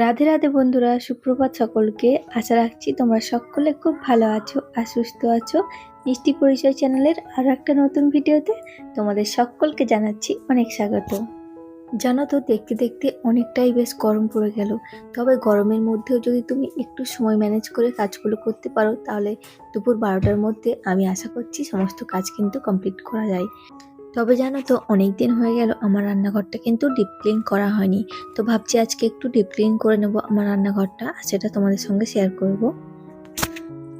রাধে রাধে বন্ধুরা, সুপ্রভাত সকলকে। আশা রাখছি তোমরা সকলে খুব ভালো আছো আর সুস্থ আছো। মিষ্টি পরিচয় চ্যানেলের আরো একটা নতুন ভিডিওতে তোমাদের সকলকে জানাচ্ছি অনেক স্বাগত। জানো তো, দেখতে দেখতে অনেকটাই বেশ গরম পড়ে গেল। তবে গরমের মধ্যেও যদি তুমি একটু সময় ম্যানেজ করে কাজগুলো করতে পারো, তাহলে দুপুর 12টার মধ্যে আমি আশা করছি সমস্ত কাজ কিন্তু কমপ্লিট করা যায়। তবে জানো তো, অনেক দিন হয়ে গেল আমার রান্নাঘরটা কিন্তু ডিপ ক্লিন করা হয়নি। তো ভাবছি আজকে একটু ডিপ ক্লিন করে নেবো আমার রান্নাঘরটা, আর সেটা তোমাদের সঙ্গে শেয়ার করব।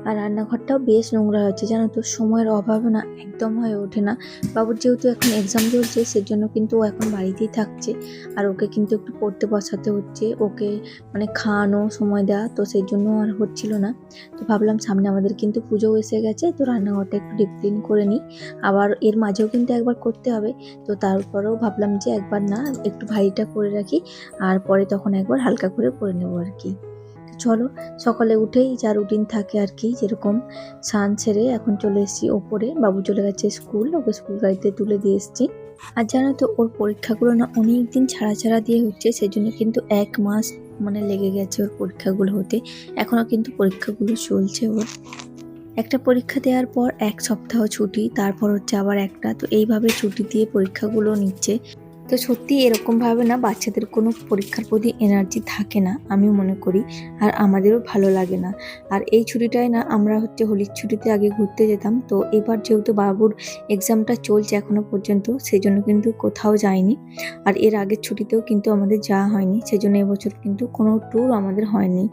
আর রান্নাঘরটাও বেশ নোংরা হয়েছে, জানো তো, সময়ের অভাবে না একদম হয়ে ওঠে না। বাবুর যেহেতু এখন এক্সাম চলছে, সেজন্য কিন্তু ও এখন বাড়িতেই থাকছে। আর ওকে কিন্তু একটু পড়তে বসাতে হচ্ছে, ওকে মানে খাওয়ানো, সময় দেওয়া, তো সেই জন্য আর হচ্ছিল না। তো ভাবলাম সামনে আমাদের কিন্তু পুজোও এসে গেছে, তো রান্নাঘরটা একটু ডিপ ক্লিন করে নিই। আবার এর মাঝেও কিন্তু একবার করতে হবে। তো তারপরেও ভাবলাম যে একবার না, একটু ভারীটা করে রাখি, আর পরে তখন একবার হালকা করে করে নেবো আর কি। চলো, সকালে উঠেই যা রুটিন থাকে আর কি, যেরকম স্নান সেরে এখন চলে এসেছি ওপরে। বাবু চলে গেছে স্কুল, ওকে স্কুল গাড়িতে তুলে দিয়ে এসেছি। আর জানো তো, ওর পরীক্ষাগুলো না অনেক দিন ছাড়া ছাড়া দিয়ে হচ্ছে, সেজন্য কিন্তু 1 মাস মানে লেগে গেছে ওর পরীক্ষাগুলো হতে। এখনো কিন্তু পরীক্ষাগুলো চলছে ওর। একটা পরীক্ষা দেওয়ার পর 1 সপ্তাহ ছুটি, তারপর হচ্ছে আবার একটা, তো এইভাবে ছুটি দিয়ে পরীক্ষাগুলো নিচ্ছে। তো সত্যি এরকমভাবে না বাচ্চাদের কোনো পরীক্ষার প্রতি এনার্জি থাকে না, আমি মনে করি। আর আমাদেরও ভালো লাগে না। আর এই ছুটিটায় না আমরা হচ্ছে হোলির ছুটিতে আগে ঘুরতে যেতাম, তো এবার যেহেতু বাবুর এক্সামটা চলছে এখনো পর্যন্ত, সেই জন্য কিন্তু কোথাও যায়নি। আর এর আগের ছুটিতেও কিন্তু আমাদের যাওয়া হয়নি, সেই জন্য এবছর কিন্তু কোনো ট্যুর আমাদের হয়নি।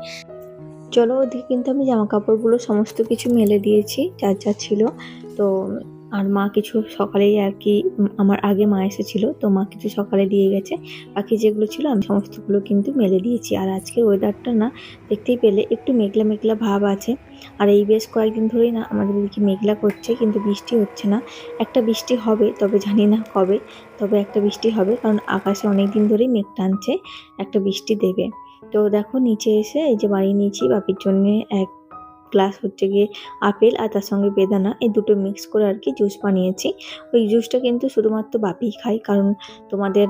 চলো, ওদিকে কিন্তু আমি জামা কাপড়গুলো সমস্ত কিছু মেলে দিয়েছি যা যা ছিল। তো আর মা কিছু সকালেই আর কি, আমার আগে মা এসেছিল, তো মা কিছু সকালে দিয়ে গেছে। বাকি যেগুলো ছিল আমি সমস্তগুলো কিন্তু মেলে দিয়েছি। আর আজকের ওয়েদারটা না দেখতেই পেলে একটু মেঘলা মেঘলা ভাব আছে। আর এই বেশ কয়েকদিন ধরেই না আমাদের এদিকে মেঘলা করছে, কিন্তু বৃষ্টি হচ্ছে না। একটা বৃষ্টি হবে, তবে জানি না কবে। তবে একটা বৃষ্টি হবে, কারণ আকাশে অনেক দিন ধরেই মেঘ টানছে, একটা বৃষ্টি দেবে। তো দেখো, নিচে এসে এই যে বানিয়ে নিয়েছি বাপির জন্য 1 গ্লাস হচ্ছে গিয়ে আপেল, আর তার সঙ্গে বেদানা, এই দুটো মিক্স করে আর কি জুস বানিয়েছি। ওই জুসটা কিন্তু শুধুমাত্র বাপিই খায়, কারণ তোমাদের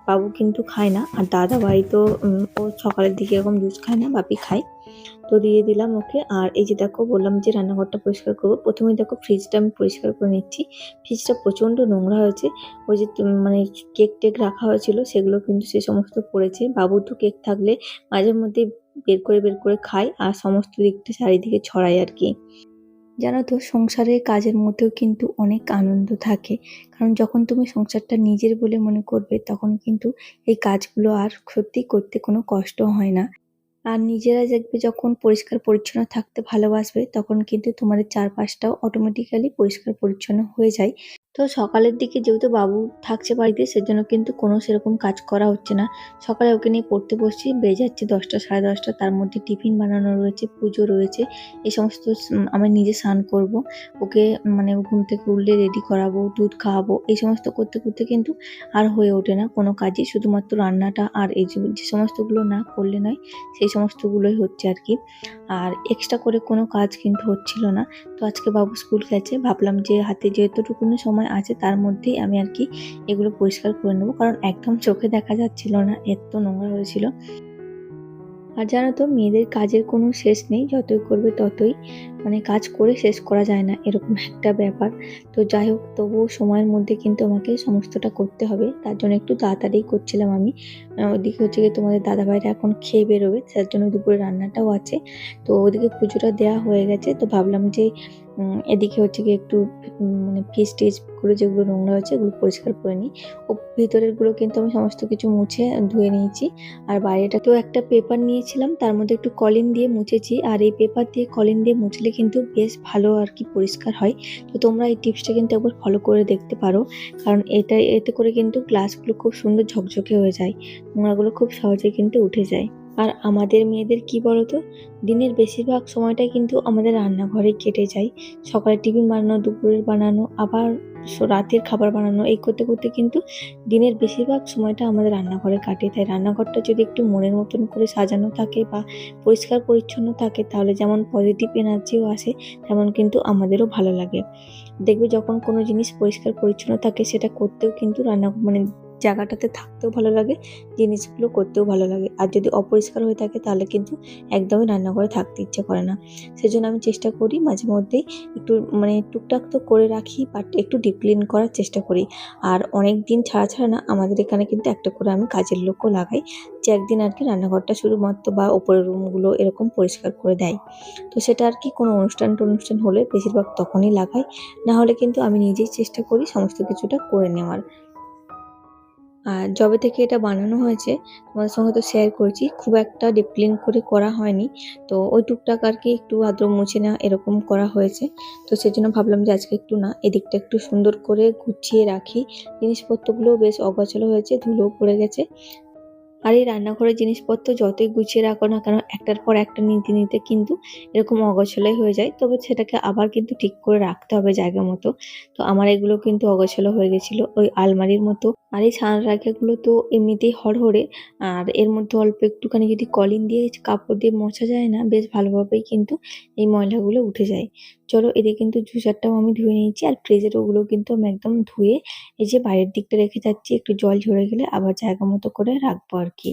বাবু কিন্তু খায় না। আর দাদা ভাই তো ও সকালের দিকে এরকম জুস খায় না, বাপি খায়। তো দিয়ে দিলাম ওকে। আর এই যে দেখো, বললাম যে রান্নাঘরটা পরিষ্কার করবো, প্রথমে দেখো ফ্রিজটা আমি পরিষ্কার করে নিচ্ছি। ফ্রিজটা প্রচণ্ড নোংরা হয়েছে। ওই যে মানে কেক টেক রাখা হয়েছিল, সেগুলো কিন্তু সে সমস্ত পড়েছে। বাবু তো কেক থাকলে মাঝে মধ্যে বের করে খায়, আর সমস্ত দিকটা চারিদিকে ছড়ায় আর কি। জানো তো, সংসারের কাজের মধ্যেও কিন্তু অনেক আনন্দ থাকে। কারণ যখন তুমি সংসারটা নিজের বলে মনে করবে, তখন কিন্তু এই কাজগুলো আর সত্যি করতে কোনো কষ্ট হয় না। আর নিজেরা দেখবে যখন পরিষ্কার পরিচ্ছন্ন থাকতে ভালোবাসবে, তখন কিন্তু তোমাদের চারপাশটাও অটোমেটিক্যালি পরিষ্কার পরিচ্ছন্ন হয়ে যায়। তো সকালের দিকে যেহেতু বাবু থাকছে বাড়িতে, সেজন্য কিন্তু কোনো সেরকম কাজ করা হচ্ছে না। সকালে ওকে নিয়ে পড়তে বসছি, বেজে যাচ্ছে 10টা সাড়ে 10টা, তার মধ্যে টিফিন বানানো রয়েছে, পুজো রয়েছে, এই সমস্ত আমি নিজে স্নান করব, ওকে মানে ঘুম থেকে উঠলে রেডি করাবো, দুধ খাওয়াবো, এই সমস্ত করতে করতে কিন্তু আর হয়ে ওঠে না কোনো কাজই। শুধুমাত্র রান্নাটা আর এই যে সমস্তগুলো না করলে নয়, সেই সমস্তগুলোই হচ্ছে আর কি। আর এক্সট্রা করে কোনো কাজ কিন্তু হচ্ছিল না। তো আজকে বাবু স্কুল গেছে, ভাবলাম যে হাতে যেহেতুটুকুনি সময় আছে তার মধ্যেই আমি আর কি এগুলো পরিষ্কার করে নেবো, কারণ একদম চোখে দেখা যাচ্ছিল না, এত নোংরা হয়েছিল। আর জানো তো, মেয়েদের কাজের কোনো শেষ নেই, যতই করবে ততই মানে কাজ করে শেষ করা যায় না, এরকম একটা ব্যাপার। তো যাই হোক, তবুও সময়ের মধ্যে কিন্তু আমাকে সমস্তটা করতে হবে, তার জন্য একটু তাড়াতাড়ি করছিলাম আমি। ওদিকে হচ্ছে গিয়ে তোমাদের দাদাভাইরা এখন খেয়ে বেরোবে, তার জন্য দুপুরে রান্নাটাও আছে। তো ওদিকে পুজোটা দেওয়া হয়ে গেছে, তো ভাবলাম যে এদিকে হচ্ছে গিয়ে একটু মানে ফ্রিজ টিজগুলো যেগুলো নোংরা হয়েছে এগুলো পরিষ্কার করে নিই। ও ভিতরের গুলো কিন্তু আমি সমস্ত কিছু মুছে ধুয়ে নিয়েছি। আর বাইরেটাতেও একটা পেপার নিয়েছিলাম, তার মধ্যে একটু কলিন দিয়ে মুছেছি। আর এই পেপার দিয়ে কলিন দিয়ে মুছলে কিন্তু বেশ ভালো আর কি পরিষ্কার হয়। তো তোমরা এই টিপসটা কিন্তু একবার ফলো করে দেখতে পারো, কারণ এতে করে কিন্তু গ্লাসগুলো খুব সুন্দর ঝকঝকে হয়ে যায়, নোংরাগুলো খুব সহজে কিন্তু উঠে যায়। আর আমাদের মেয়েদের কি বলতো, দিনের বেশিরভাগ সময়টাই কিন্তু আমাদের রান্নাঘরেই কেটে যায়। সকালে টিফিন বানানো, দুপুরের বানানো, আবার রাতের খাবার বানানো, এই করতে করতে কিন্তু দিনের বেশিরভাগ সময়টা আমাদের রান্নাঘরে কাটে। তাই রান্নাঘরটা যদি একটু মনের মতন করে সাজানো থাকে বা পরিষ্কার পরিচ্ছন্ন থাকে, তাহলে যেমন পজিটিভ এনার্জিও আসে, তেমন কিন্তু আমাদেরও ভালো লাগে। দেখবে যখন কোনো জিনিস পরিষ্কার পরিচ্ছন্ন থাকে, সেটা করতেও কিন্তু জায়গাটাতে থাকতেও ভালো লাগে, জিনিসগুলো করতেও ভালো লাগে। আর যদি অপরিষ্কার হয়ে থাকে তাহলে কিন্তু একদমই রান্নাঘরে থাকতে ইচ্ছে করে না। সেজন্য আমি চেষ্টা করি মাঝে মধ্যেই একটু টুকটাক তো করে রাখি, বাট একটু ডিপ ক্লিন করার চেষ্টা করি। আর অনেক দিন ছাড়া না আমাদের এখানে কিন্তু একটা করে আমি কাজের লোকও লাগাই, যে একদিন আর কি রান্নাঘরটা শুধুমাত্র বা ওপরের রুমগুলো এরকম পরিষ্কার করে দেয়। তো সেটা আর কি কোনো অনুষ্ঠান-টনুষ্ঠান হলে বেশিরভাগ তখনই লাগাই। না হলে কিন্তু আমি নিজেই চেষ্টা করি সমস্ত কিছুটা করে নেওয়ার। আর যবে থেকে এটা বানানো হয়েছে তোমাদের সঙ্গে তো শেয়ার করেছি, খুব একটা ডিপ ক্লিন করে করা হয়নি। তো ওই টুকটাক আর কি একটু আদ্র মুছে নেওয়া এরকম করা হয়েছে। তো সেজন্য ভাবলাম যে আজকে একটু না এদিকটা একটু সুন্দর করে গুছিয়ে রাখি। জিনিসপত্রগুলোও বেশ অগোছালো হয়েছে, ধুলোও পড়ে গেছে। আর এই রান্নাঘরের জিনিসপত্র যতই গুছিয়ে রাখো না কেন, একটার পর একটা নিতে কিন্তু এরকম অগোছালোই হয়ে যায়। তবে সেটাকে আবার কিন্তু ঠিক করে রাখতে হবে জায়গা মতো। তো আমার এগুলো কিন্তু অগোছালো হয়ে গেছিল ওই আলমারির মতো। আর এই ছাদ রাখাগুলো তো এমনিতেই হড়হড়ে, আর এর মধ্যে অল্প একটুখানি যদি কলিন দিয়ে কাপড় দিয়ে মোছা যায় না, বেশ ভালোভাবেই কিন্তু এই ময়লাগুলো উঠে যায়। চলো এদিকে কিন্তু জুসারটাও আমি ধুয়ে নিয়েছি, আর ফ্রিজের ওগুলো কিন্তু আমি একদম ধুয়ে এই যে বাইরের দিকটা রেখে যাচ্ছি, একটু জল ঝরে গেলে আবার জায়গা মতো করে রাখবো আর কি।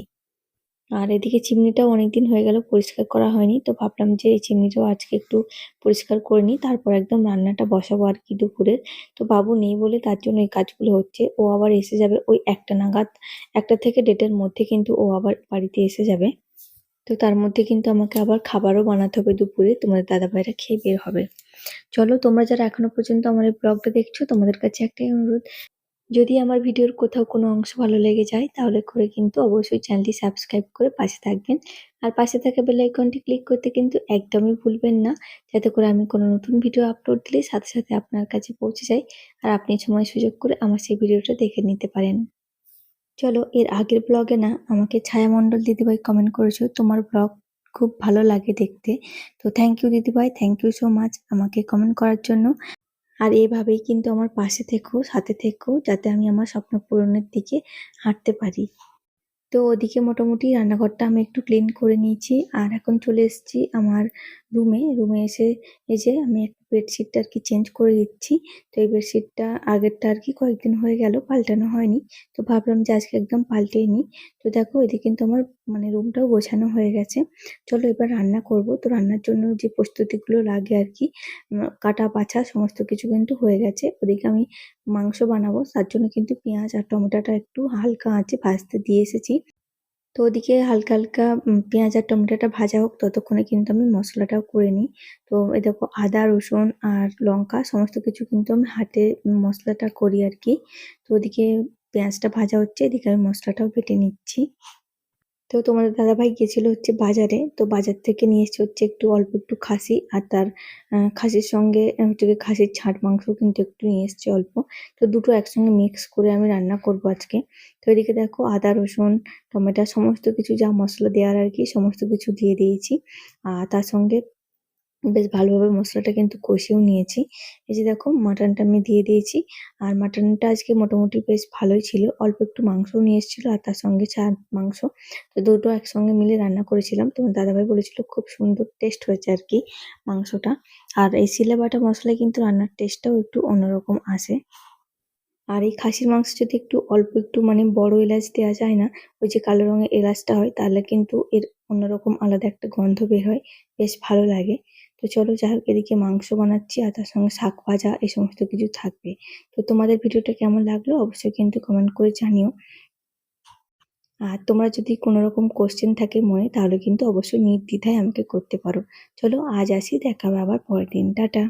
আর এদিকে চিমনিটাও অনেকদিন হয়ে গেল পরিষ্কার করা হয়নি, তো ভাবলাম যে এই চিমনিটাও আজকে একটু পরিষ্কার করে নিই, তারপর একদম রান্নাটা বসাবো আর কি দুপুরের। তো বাবু নেই বলে তার জন্য এই কাজগুলো হচ্ছে। ও আবার এসে যাবে ওই ১টা নাগাদ, ১টা থেকে ১:৩০-র মধ্যে কিন্তু ও আবার বাড়িতে এসে যাবে। তো তার মধ্যে কিন্তু আমাকে আবার খাবারও বানাতে হবে দুপুরে, তোমাদের দাদাভাইরা খেয়ে বের হবে। চলো তোমরা যারা এখনো পর্যন্ত আমার এই ব্লগটা দেখছো, তোমাদের কাছে একটাই অনুরোধ, যদি আমার ভিডিওর কোথাও কোনো অংশ ভালো লেগে যায় তাহলে করে কিন্তু অবশ্যই চ্যানেলটি সাবস্ক্রাইব করে পাশে থাকবেন। আর পাশে থাকা বেল আইকনটি ক্লিক করতে কিন্তু একদমই ভুলবেন না, যাতে করে আমি কোনো নতুন ভিডিও আপলোড দিলে সাথে সাথে আপনার কাছে পৌঁছে যায়, আর আপনি সময় সুযোগ করে আমার সেই ভিডিওটা দেখে নিতে পারেন। চলো এর আগের ব্লগে না আমাকে ছায়ামণ্ডল দিদিভাই কমেন্ট করেছো তোমার ব্লগ খুব ভালো লাগে দেখতে। তো থ্যাংক ইউ দিদিভাই, থ্যাংক ইউ সো মাচ আমাকে কমেন্ট করার জন্য। আর এভাবেই কিন্তু আমার পাশে থেকো, সাথে থেকো, যাতে আমি আমার স্বপ্ন পূরণের দিকে হাঁটতে পারি। তো ওদিকে মোটামুটি রান্নাঘরটা আমি একটু ক্লিন করে নিয়েছি, আর এখন চলে এসেছি আমার রুমে এসে এই যে আমি একটা বেডশিটটা আর কি চেঞ্জ করে দিচ্ছি। তো এই বেডশিটটা আগেরটা আর কি কয়েকদিন হয়ে গেল পাল্টানো হয়নি, তো ভাবলাম যে আজকে একদম পাল্টেই নিই। তো দেখো এদিকে কিন্তু আমার রুমটাও গোছানো হয়ে গেছে। চলো এবার রান্না করব। তো রান্নার জন্য যে প্রস্তুতিগুলো লাগে আর কি, কাটা বাছা সমস্ত কিছু কিন্তু হয়ে গেছে। ওদিকে আমি মাংস বানাবো, তার জন্য কিন্তু পেঁয়াজ আর টমেটোটা একটু হালকা আঁচে ভাজতে দিয়ে এসেছি। তো ওদিকে হালকা হালকা পেঁয়াজ আর টমেটোটা ভাজা হোক, ততক্ষণে কিন্তু আমি মশলাটাও করে নিই। তো এই দেখো আদা, রসুন আর লঙ্কা সমস্ত কিছু কিন্তু আমি হাতে মশলাটা করি আর কি। তো ওদিকে পেঁয়াজটা ভাজা হচ্ছে, এদিকে আমি মশলাটাও বেটে নিচ্ছি। তো তোমাদের দাদাভাই গেছিল হচ্ছে বাজারে, তো বাজার থেকে নিয়ে এসেছে হচ্ছে একটু অল্প একটু খাসি, আর তার খাসির সঙ্গে হচ্ছে গিয়ে খাসির ছাট মাংস কিন্তু একটু নিয়ে এসেছে অল্প। তো দুটো একসঙ্গে মিক্স করে আমি রান্না করবো আজকে। তো এদিকে দেখো আদা, রসুন, টমেটো সমস্ত কিছু যা মশলা দেওয়ার আর কি সমস্ত কিছু দিয়ে দিয়েছি। আর তার সঙ্গে বেশ ভালোভাবে মশলাটা কিন্তু কষিয়েও নিয়েছি। এই যে দেখো মাটনটা আমি দিয়ে দিয়েছি। আর মাটনটা আজকে মোটামুটি বেশ ভালোই ছিল। অল্প একটু মাংসও নিয়ে এসেছিল, আর তার সঙ্গে মাংস। তো দুটো একসঙ্গে মিলে রান্না করেছিলাম। তোমার দাদাভাই বলেছিল খুব সুন্দর টেস্ট হয়েছে আর কি মাংসটা। আর এই সিলে বাটা মশলায় কিন্তু রান্নার টেস্টটাও একটু অন্যরকম আসে। আর এই খাসির মাংস যদি একটু অল্প একটু বড় এলাচ দেওয়া যায় না, ওই যে কালো রঙের এলাচটা হয়, তাহলে কিন্তু এর অন্যরকম আলাদা একটা গন্ধ বের হয়, বেশ ভালো লাগে। তো চলো যাই হোক এদিকে মাংস বানাচ্ছি, আর তার সঙ্গে শাক ভাজা এই সমস্ত কিছু থাকবে। তো তোমাদের ভিডিওটা কেমন লাগলো অবশ্যই কিন্তু কমেন্ট করে জানিও। আর তোমরা যদি কোনো রকম কোশ্চেন থাকে মনে, তাহলে কিন্তু অবশ্যই নির্দ্বিধায় আমাকে করতে পারো। চলো আজ আসি, দেখা হবে আবার পরের দিন, টাটা।